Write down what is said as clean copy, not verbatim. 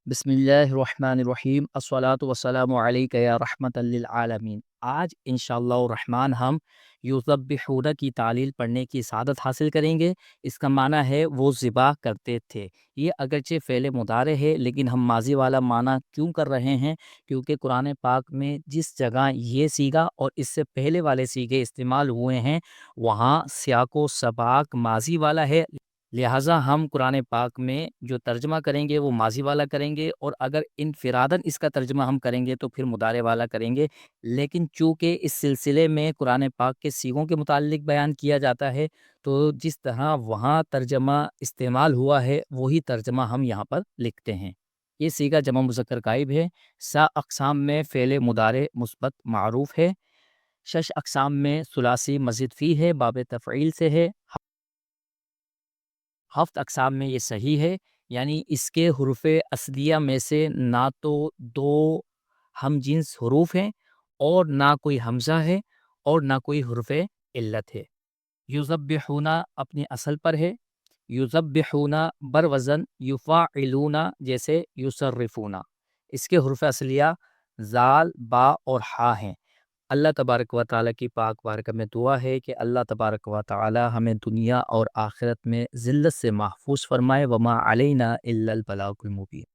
बिस्मिल्लाहिर्रहमानिर्रहीम अस्सलातु वस्सलामु अलैका या रहमतल लिल आलमीन। आज इंशाअल्लाह रहमान हम युज़ब्बिहूना की तालील पढ़ने की सआदत हासिल करेंगे। इसका माना है वो ज़िबाह करते थे। ये अगरचे फ़ेल मुदारे है लेकिन हम माज़ी वाला माना क्यों कर रहे हैं? क्योंकि कुरान पाक में जिस जगह ये सीगा और इससे पहले वाले सीगे इस्तेमाल हुए हैं वहाँ सियाको सबाक माज़ी वाला है। लिहाजा हम कुरान पाक में जो तर्जमा करेंगे वो माज़ी वाला करेंगे, और अगर इनफ़िरादन इसका तर्जमा हम करेंगे तो फिर मुदारे वाला करेंगे। लेकिन चूँकि इस सिलसिले में कुरान पाक के सीगों के मुताल्लिक बयान किया जाता है, तो जिस तरह वहाँ तर्जमा इस्तेमाल हुआ है वही तर्जमा हम यहाँ पर लिखते हैं। ये सीगा जमा मुज़क्कर गाइब है। सा अक़साम में फ़ेल मुदारे मुस्बत मारूफ़ है। शश अक़साम में सुलासी मज़िद फ़ी है, बाब तफ़ईल से है। हफ्त अक़साम में ये सही है, यानी इसके हुरूफ़ असलिया में से ना तो दो हम जिन्स हरूफ हैं और ना कोई हमज़ा है और ना कोई हुरूफ़ इल्लत है। युज़ब्बिहूना अपनी असल पर है। युज़ब्बिहूना बर वज़न युफ़ाइलूना जैसे युसर्रिफ़ूना। इसके हुरूफ़ असलिया ज़ाल, बा और हा हैं। अल्लाह तबारक व तआला की पाक बारगाह में दुआ है कि अल्लाह तबारक व तआला हमें दुनिया और आखिरत में ज़िल्लत से महफूज फरमाए। वमा अलैना इल्लल बलागुल मुबीन।